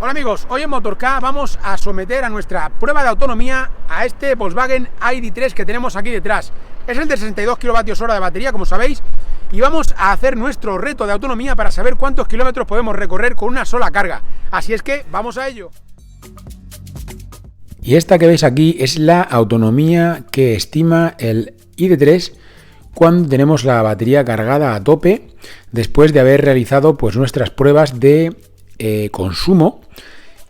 Hola amigos, hoy en Motork vamos a someter a nuestra prueba de autonomía a este Volkswagen ID.3 que tenemos aquí detrás. Es el de 62 kWh de batería, como sabéis, y vamos a hacer nuestro reto de autonomía para saber cuántos kilómetros podemos recorrer con una sola carga. Así es que vamos a ello. Y esta que veis aquí es la autonomía que estima el ID.3 cuando tenemos la batería cargada a tope después de haber realizado pues nuestras pruebas de consumo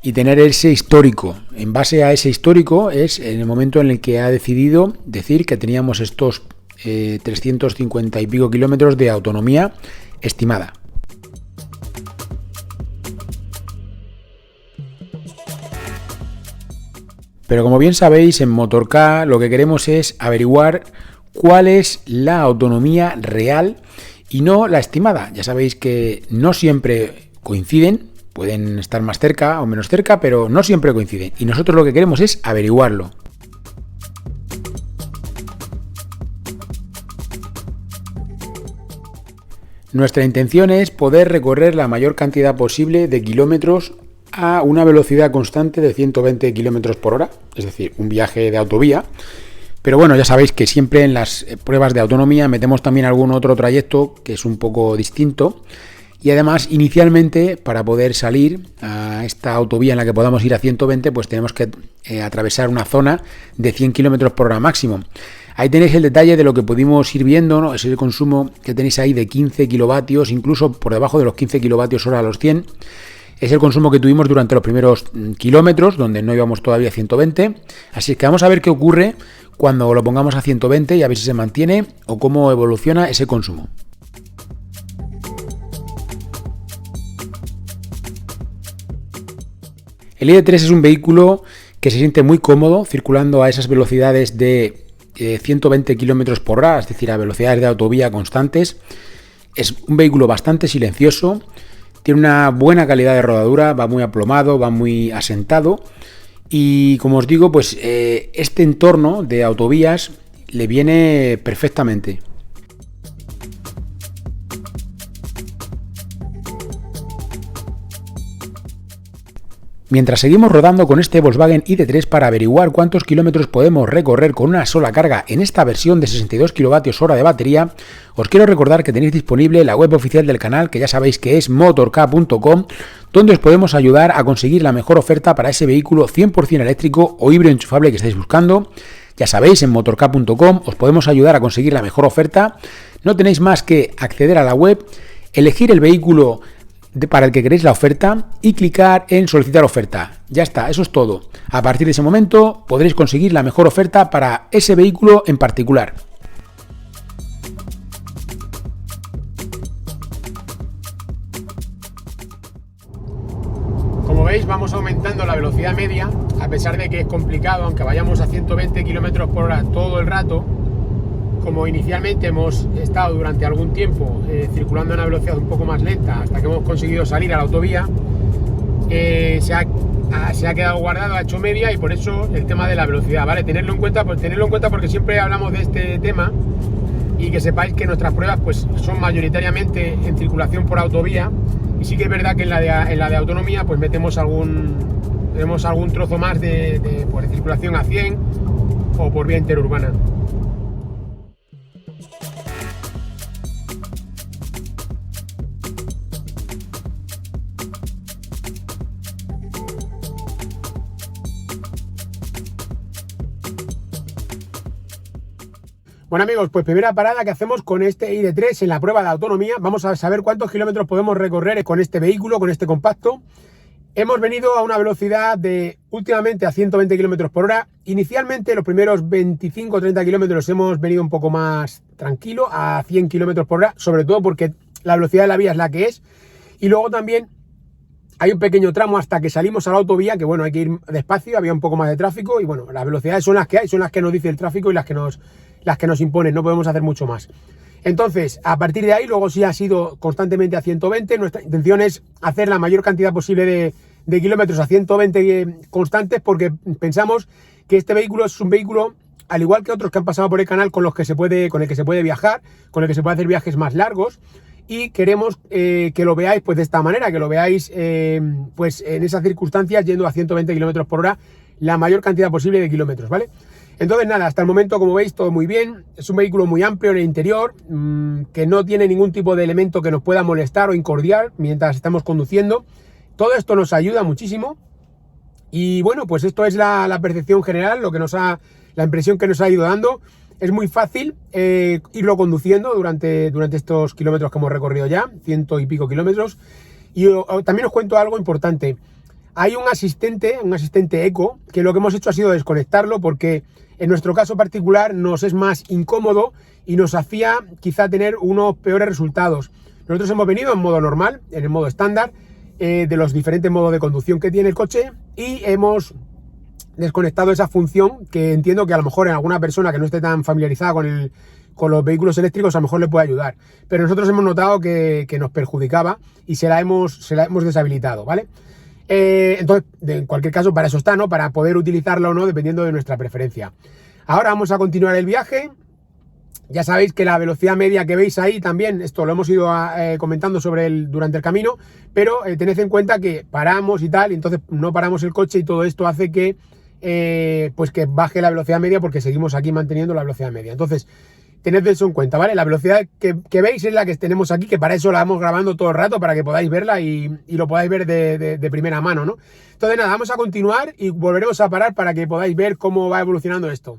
y tener ese histórico. En base a ese histórico es en el momento en el que ha decidido decir que teníamos estos 350 y pico kilómetros de autonomía estimada. Pero como bien sabéis, en Motork lo que queremos es averiguar cuál es la autonomía real y no la estimada. Ya sabéis que no siempre coinciden, pueden estar más cerca o menos cerca, pero no siempre coinciden. Y nosotros lo que queremos es averiguarlo. Nuestra intención es poder recorrer la mayor cantidad posible de kilómetros a una velocidad constante de 120 km por hora, es decir, un viaje de autovía. Pero bueno, ya sabéis que siempre en las pruebas de autonomía metemos también algún otro trayecto que es un poco distinto. Y además, inicialmente, para poder salir a esta autovía en la que podamos ir a 120, pues tenemos que atravesar una zona de 100 km por hora máximo. Ahí tenéis el detalle de lo que pudimos ir viendo, ¿no? Es el consumo que tenéis ahí de 15 kilovatios, incluso por debajo de los 15 kilovatios hora a los 100. Es el consumo que tuvimos durante los primeros kilómetros, donde no íbamos todavía a 120. Así que vamos a ver qué ocurre cuando lo pongamos a 120 y a ver si se mantiene o cómo evoluciona ese consumo. El ID.3 es un vehículo que se siente muy cómodo circulando a esas velocidades de 120 km por hora, es decir, a velocidades de autovía constantes. Es un vehículo bastante silencioso, tiene una buena calidad de rodadura, va muy aplomado, va muy asentado y, como os digo, pues este entorno de autovías le viene perfectamente. Mientras seguimos rodando con este Volkswagen ID.3 para averiguar cuántos kilómetros podemos recorrer con una sola carga en esta versión de 62 kWh de batería, os quiero recordar que tenéis disponible la web oficial del canal, que ya sabéis que es motork.com, donde os podemos ayudar a conseguir la mejor oferta para ese vehículo 100% eléctrico o híbrido enchufable que estáis buscando. Ya sabéis, en motork.com os podemos ayudar a conseguir la mejor oferta. No tenéis más que acceder a la web, elegir el vehículo para el que queréis la oferta y clicar en solicitar oferta. Ya está, eso es todo. A partir de ese momento podréis conseguir la mejor oferta para ese vehículo en particular. Como veis, vamos aumentando la velocidad media, a pesar de que es complicado, aunque vayamos a 120 km por hora todo el rato. Como inicialmente hemos estado durante algún tiempo circulando a una velocidad un poco más lenta hasta que hemos conseguido salir a la autovía, se ha quedado guardado, ha hecho media, y por eso el tema de la velocidad, ¿vale? Tenerlo en cuenta porque siempre hablamos de este tema, y que sepáis que nuestras pruebas pues son mayoritariamente en circulación por autovía, y sí que es verdad que en la de autonomía pues tenemos algún trozo más de circulación a 100 o por vía interurbana. Bueno amigos, pues primera parada que hacemos con este ID.3 en la prueba de autonomía. Vamos a saber cuántos kilómetros podemos recorrer con este vehículo, con este compacto. Hemos venido a una velocidad de últimamente a 120 km por hora. Inicialmente los primeros 25 o 30 kilómetros hemos venido un poco más tranquilo, a 100 km por hora, sobre todo porque la velocidad de la vía es la que es. Y luego también hay un pequeño tramo hasta que salimos a la autovía, que bueno, hay que ir despacio, había un poco más de tráfico y bueno, las velocidades son las que hay, son las que nos dice el tráfico y las que nos imponen, no podemos hacer mucho más. Entonces, a partir de ahí, luego sí ha sido constantemente a 120, nuestra intención es hacer la mayor cantidad posible de kilómetros a 120 constantes, porque pensamos que este vehículo es un vehículo, al igual que otros que han pasado por el canal, con el que se puede viajar, con el que se puede hacer viajes más largos, y queremos que lo veáis pues de esta manera, que lo veáis pues en esas circunstancias yendo a 120 km por hora la mayor cantidad posible de kilómetros, ¿vale? Entonces nada, hasta el momento como veis todo muy bien, es un vehículo muy amplio en el interior, que no tiene ningún tipo de elemento que nos pueda molestar o incordiar mientras estamos conduciendo. Todo esto nos ayuda muchísimo y bueno, pues esto es la percepción general, la impresión que nos ha ido dando. Es muy fácil irlo conduciendo durante estos kilómetros que hemos recorrido ya, 100 y pico kilómetros. Y también os cuento algo importante. Hay un asistente eco, que lo que hemos hecho ha sido desconectarlo porque en nuestro caso particular nos es más incómodo y nos hacía quizá tener unos peores resultados. Nosotros hemos venido en modo normal, en el modo estándar, de los diferentes modos de conducción que tiene el coche, y hemos desconectado esa función que entiendo que a lo mejor en alguna persona que no esté tan familiarizada con los vehículos eléctricos a lo mejor le puede ayudar. Pero nosotros hemos notado que nos perjudicaba y se la hemos deshabilitado, ¿vale? Entonces, en cualquier caso, para eso está, ¿no? Para poder utilizarla o no, dependiendo de nuestra preferencia. Ahora vamos a continuar el viaje. Ya sabéis que la velocidad media que veis ahí también, esto lo hemos ido comentando durante el camino, pero tened en cuenta que paramos y tal, y entonces no paramos el coche y todo esto hace que pues que baje la velocidad media porque seguimos aquí manteniendo la velocidad media. Entonces, tened eso en cuenta, ¿vale? La velocidad que veis es la que tenemos aquí, que para eso la vamos grabando todo el rato, para que podáis verla y lo podáis ver de primera mano, ¿no? Entonces nada, vamos a continuar y volveremos a parar para que podáis ver cómo va evolucionando esto.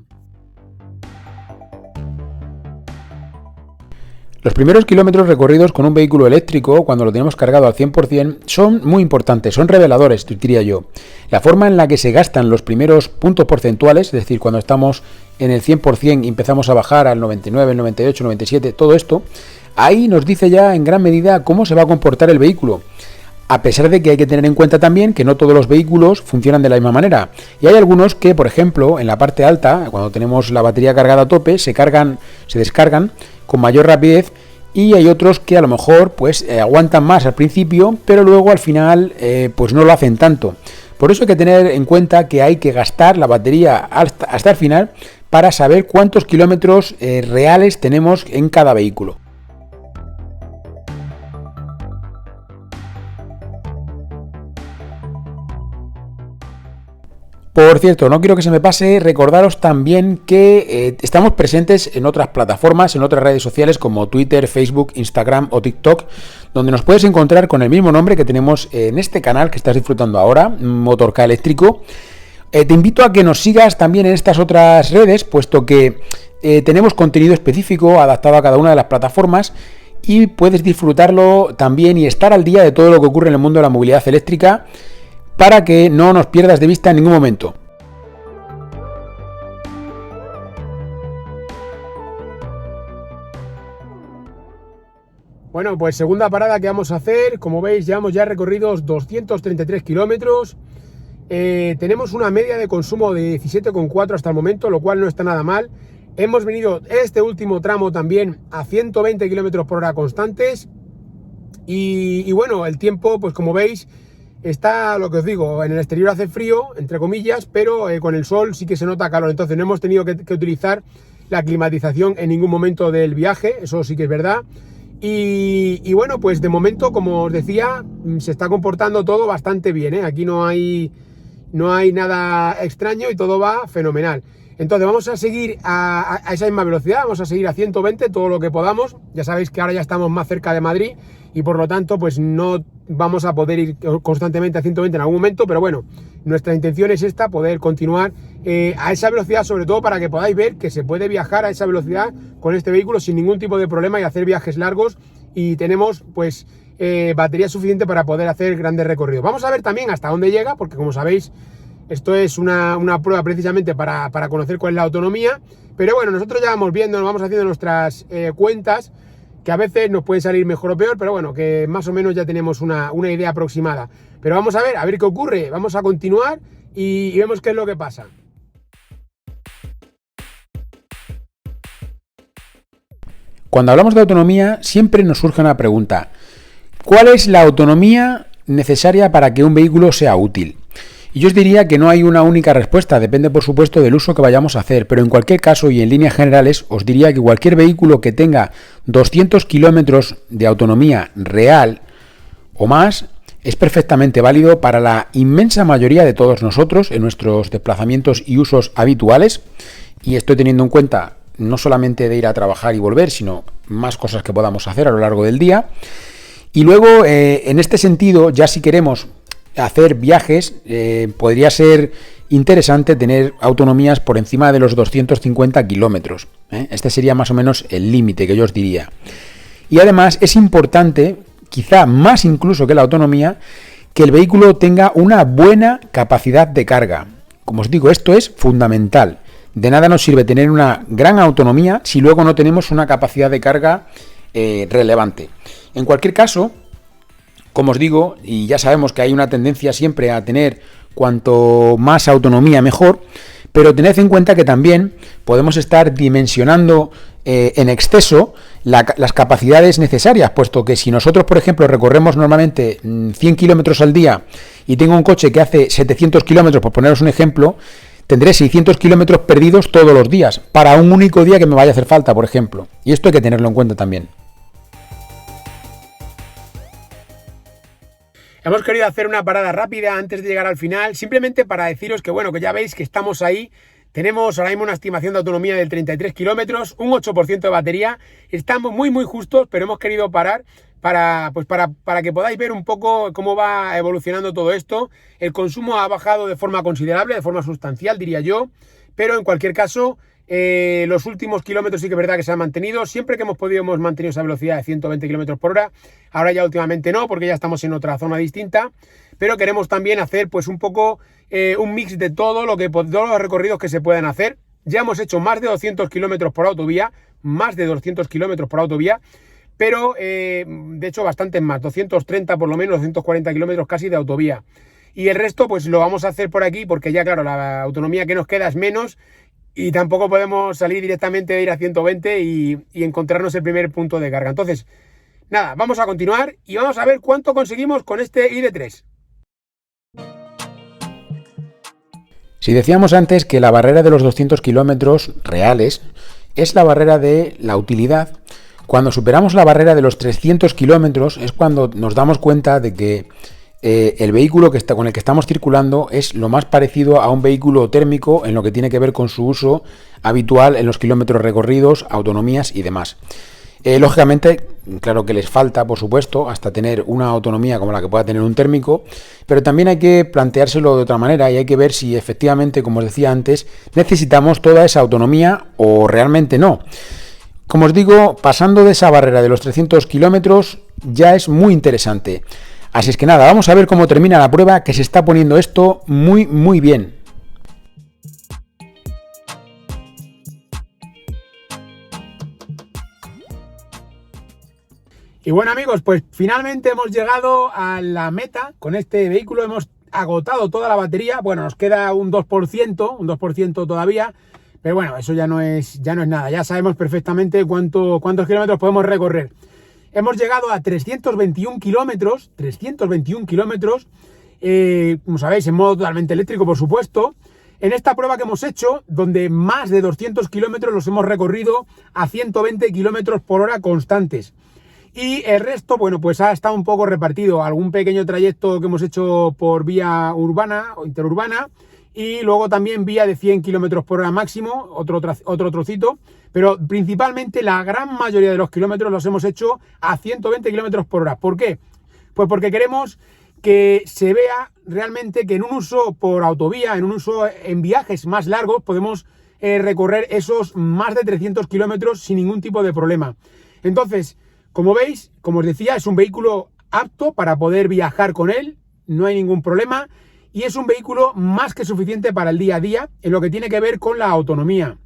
Los primeros kilómetros recorridos con un vehículo eléctrico, cuando lo tenemos cargado al 100%, son muy importantes, son reveladores, diría yo. La forma en la que se gastan los primeros puntos porcentuales, es decir, cuando estamos en el 100% y empezamos a bajar al 99, el 98, 97, todo esto, ahí nos dice ya en gran medida cómo se va a comportar el vehículo. A pesar de que hay que tener en cuenta también que no todos los vehículos funcionan de la misma manera. Y hay algunos que, por ejemplo, en la parte alta, cuando tenemos la batería cargada a tope, se descargan con mayor rapidez, y hay otros que a lo mejor pues aguantan más al principio, pero luego al final pues no lo hacen tanto. Por eso hay que tener en cuenta que hay que gastar la batería hasta el final para saber cuántos kilómetros reales tenemos en cada vehículo. Por cierto, no quiero que se me pase recordaros también que estamos presentes en otras plataformas, en otras redes sociales como Twitter, Facebook, Instagram o TikTok, donde nos puedes encontrar con el mismo nombre que tenemos en este canal que estás disfrutando ahora, Motorca Eléctrico. Te invito a que nos sigas también en estas otras redes, puesto que tenemos contenido específico adaptado a cada una de las plataformas y puedes disfrutarlo también y estar al día de todo lo que ocurre en el mundo de la movilidad eléctrica, para que no nos pierdas de vista en ningún momento. Bueno, pues segunda parada que vamos a hacer. Como veis, llevamos ya recorridos 233 kilómetros. Tenemos una media de consumo de 17,4 hasta el momento, lo cual no está nada mal. Hemos venido este último tramo también a 120 km por hora constantes. Y bueno, el tiempo, pues como veis, está, lo que os digo, en el exterior hace frío, entre comillas, pero con el sol sí que se nota calor. Entonces no hemos tenido que utilizar la climatización en ningún momento del viaje, eso sí que es verdad. Y bueno, pues de momento, como os decía, se está comportando todo bastante bien, ¿eh? Aquí no hay nada extraño y todo va fenomenal. Entonces vamos a seguir a esa misma velocidad, vamos a seguir a 120 todo lo que podamos. Ya sabéis que ahora ya estamos más cerca de Madrid y por lo tanto pues no vamos a poder ir constantemente a 120 en algún momento, pero bueno, nuestra intención es esta, poder continuar a esa velocidad, sobre todo para que podáis ver que se puede viajar a esa velocidad con este vehículo sin ningún tipo de problema y hacer viajes largos, y tenemos pues batería suficiente para poder hacer grandes recorridos. Vamos a ver también hasta dónde llega, porque como sabéis, esto es una prueba precisamente para conocer cuál es la autonomía, pero bueno, nosotros ya vamos viendo, nos vamos haciendo nuestras cuentas, que a veces nos pueden salir mejor o peor, pero bueno, que más o menos ya tenemos una idea aproximada. Pero vamos a ver qué ocurre, vamos a continuar y vemos qué es lo que pasa. Cuando hablamos de autonomía, siempre nos surge una pregunta: ¿cuál es la autonomía necesaria para que un vehículo sea útil? Y yo os diría que no hay una única respuesta, depende por supuesto del uso que vayamos a hacer, pero en cualquier caso y en líneas generales os diría que cualquier vehículo que tenga 200 kilómetros de autonomía real o más es perfectamente válido para la inmensa mayoría de todos nosotros en nuestros desplazamientos y usos habituales, y estoy teniendo en cuenta no solamente de ir a trabajar y volver, sino más cosas que podamos hacer a lo largo del día. Y luego, en este sentido, ya si queremos hacer viajes, podría ser interesante tener autonomías por encima de los 250 kilómetros. Este sería más o menos el límite que yo os diría. Y además es importante, quizá más incluso que la autonomía, que el vehículo tenga una buena capacidad de carga. Como os digo, esto es fundamental. De nada nos sirve tener una gran autonomía si luego no tenemos una capacidad de carga relevante. En cualquier caso, como os digo, y ya sabemos que hay una tendencia siempre a tener cuanto más autonomía mejor, pero tened en cuenta que también podemos estar dimensionando en exceso las capacidades necesarias, puesto que si nosotros, por ejemplo, recorremos normalmente 100 kilómetros al día y tengo un coche que hace 700 kilómetros, por poneros un ejemplo, tendré 600 kilómetros perdidos todos los días, para un único día que me vaya a hacer falta, por ejemplo. Y esto hay que tenerlo en cuenta también. Hemos querido hacer una parada rápida antes de llegar al final, simplemente para deciros que bueno, que ya veis que estamos ahí. Tenemos ahora mismo una estimación de autonomía del 33 kilómetros, un 8% de batería. Estamos muy justos, pero hemos querido parar para que podáis ver un poco cómo va evolucionando todo esto. El consumo ha bajado de forma considerable, de forma sustancial, diría yo, pero en cualquier caso, los últimos kilómetros sí que es verdad que se han mantenido. Siempre que hemos podido hemos mantenido esa velocidad de 120 kilómetros por hora. Ahora ya últimamente no, porque ya estamos en otra zona distinta, pero queremos también hacer pues un poco un mix de todos los recorridos que se puedan hacer. Ya hemos hecho más de 200 kilómetros por autovía, pero de hecho bastantes más, 230 por lo menos, 240 kilómetros casi de autovía. Y el resto pues lo vamos a hacer por aquí, porque ya claro, la autonomía que nos queda es menos y tampoco podemos salir directamente de ir a 120 y encontrarnos el primer punto de carga. Entonces, nada, vamos a continuar y vamos a ver cuánto conseguimos con este ID3. Si decíamos antes que la barrera de los 200 kilómetros reales es la barrera de la utilidad, cuando superamos la barrera de los 300 kilómetros es cuando nos damos cuenta de que el vehículo con el que estamos circulando es lo más parecido a un vehículo térmico en lo que tiene que ver con su uso habitual en los kilómetros recorridos, autonomías y demás. Lógicamente, claro que les falta, por supuesto, hasta tener una autonomía como la que pueda tener un térmico, pero también hay que planteárselo de otra manera y hay que ver si efectivamente, como os decía antes, necesitamos toda esa autonomía o realmente no. Como os digo, pasando de esa barrera de los 300 kilómetros ya es muy interesante. Así es que nada, vamos a ver cómo termina la prueba, que se está poniendo esto muy bien. Y bueno amigos, pues finalmente hemos llegado a la meta con este vehículo, hemos agotado toda la batería. Bueno, nos queda un 2% todavía, pero bueno, eso ya no es nada, ya sabemos perfectamente cuántos kilómetros podemos recorrer. Hemos llegado a 321 kilómetros, como sabéis, en modo totalmente eléctrico, por supuesto. En esta prueba que hemos hecho, donde más de 200 kilómetros los hemos recorrido a 120 kilómetros por hora constantes. Y el resto, bueno, pues ha estado un poco repartido. Algún pequeño trayecto que hemos hecho por vía urbana o interurbana. Y luego también vía de 100 kilómetros por hora máximo, otro trocito. Pero principalmente la gran mayoría de los kilómetros los hemos hecho a 120 kilómetros por hora. ¿Por qué? Pues porque queremos que se vea realmente que en un uso por autovía, en un uso en viajes más largos, podemos recorrer esos más de 300 kilómetros sin ningún tipo de problema. Entonces, como veis, como os decía, es un vehículo apto para poder viajar con él, no hay ningún problema. Y es un vehículo más que suficiente para el día a día en lo que tiene que ver con la autonomía.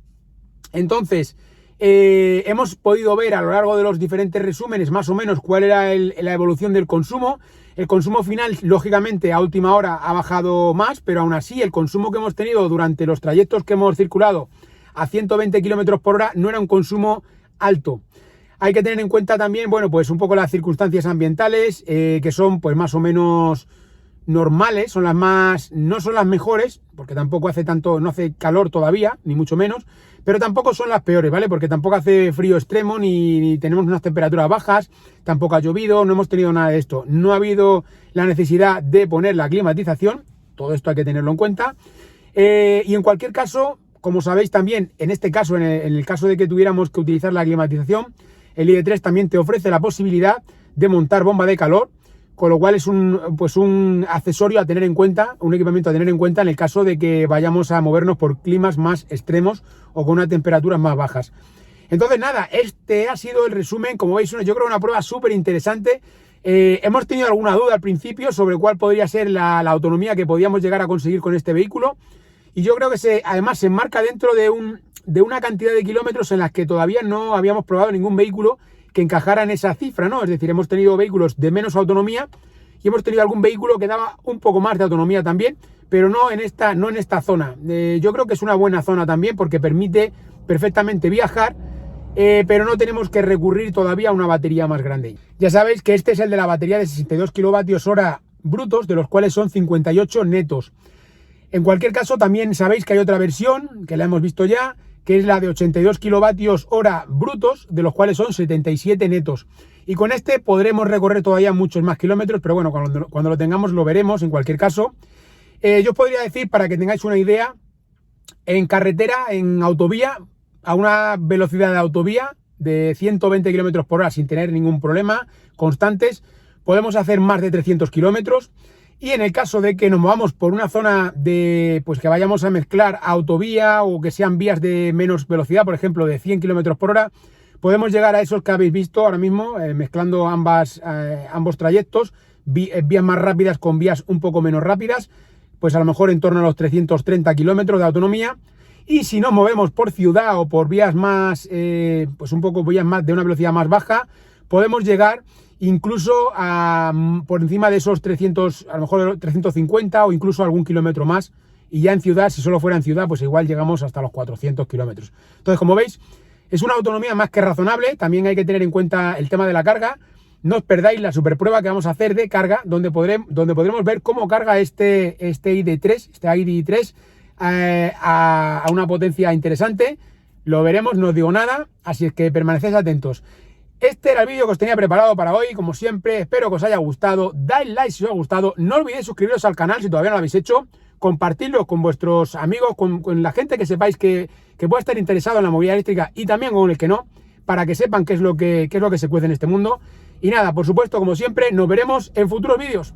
Entonces, hemos podido ver a lo largo de los diferentes resúmenes más o menos cuál era la evolución del consumo. El consumo final, lógicamente, a última hora ha bajado más, pero aún así el consumo que hemos tenido durante los trayectos que hemos circulado a 120 kilómetros por hora no era un consumo alto. Hay que tener en cuenta también, bueno, pues un poco las circunstancias ambientales, que son pues más o menos normales, son las más, no son las mejores, porque tampoco hace tanto, no hace calor todavía, ni mucho menos, pero tampoco son las peores, ¿vale? Porque tampoco hace frío extremo, ni tenemos unas temperaturas bajas, tampoco ha llovido, no hemos tenido nada de esto. No ha habido la necesidad de poner la climatización, todo esto hay que tenerlo en cuenta. Y en cualquier caso, como sabéis también, en este caso, en el caso de que tuviéramos que utilizar la climatización, el ID3 también te ofrece la posibilidad de montar bomba de calor, con lo cual es un accesorio a tener en cuenta, un equipamiento a tener en cuenta en el caso de que vayamos a movernos por climas más extremos o con unas temperaturas más bajas. Entonces nada, este ha sido el resumen, como veis, yo creo una prueba súper interesante. Hemos tenido alguna duda al principio sobre cuál podría ser la autonomía que podíamos llegar a conseguir con este vehículo, y yo creo que además se enmarca dentro de una cantidad de kilómetros en las que todavía no habíamos probado ningún vehículo que encajara en esa cifra, ¿no? Es decir, hemos tenido vehículos de menos autonomía y hemos tenido algún vehículo que daba un poco más de autonomía también, pero no en esta zona. Yo creo que es una buena zona también porque permite perfectamente viajar, pero no tenemos que recurrir todavía a una batería más grande. Ya sabéis que este es el de la batería de 62 kWh brutos, de los cuales son 58 netos. En cualquier caso, también sabéis que hay otra versión, que la hemos visto ya, que es la de 82 kWh brutos, de los cuales son 77 netos. Y con este podremos recorrer todavía muchos más kilómetros, pero bueno, cuando lo tengamos lo veremos en cualquier caso. Yo os podría decir, para que tengáis una idea, en carretera, en autovía, a una velocidad de autovía de 120 km por hora sin tener ningún problema, constantes, podemos hacer más de 300 kilómetros. Y en el caso de que nos movamos por una zona pues que vayamos a mezclar autovía o que sean vías de menos velocidad, por ejemplo de 100 km por hora, podemos llegar a esos que habéis visto ahora mismo, mezclando ambos trayectos, vías más rápidas con vías un poco menos rápidas, pues a lo mejor en torno a los 330 kilómetros de autonomía. Y si nos movemos por ciudad o por vías más, pues un poco vías más de una velocidad más baja, podemos llegar incluso por encima de esos 300, a lo mejor 350 o incluso algún kilómetro más. Y ya en ciudad, si solo fuera en ciudad, pues igual llegamos hasta los 400 kilómetros. Entonces, como veis, es una autonomía más que razonable. También hay que tener en cuenta el tema de la carga. No os perdáis la super prueba que vamos a hacer de carga, donde podremos ver cómo carga este ID3 a una potencia interesante. Lo veremos, no os digo nada, así es que permanecéis atentos. Este era el vídeo que os tenía preparado para hoy, como siempre, espero que os haya gustado, dale like si os ha gustado, no olvidéis suscribiros al canal si todavía no lo habéis hecho, compartidlo con vuestros amigos, con la gente que sepáis que pueda estar interesado en la movilidad eléctrica y también con el que no, para que sepan qué es lo que se cuece en este mundo. Y nada, por supuesto, como siempre, nos veremos en futuros vídeos.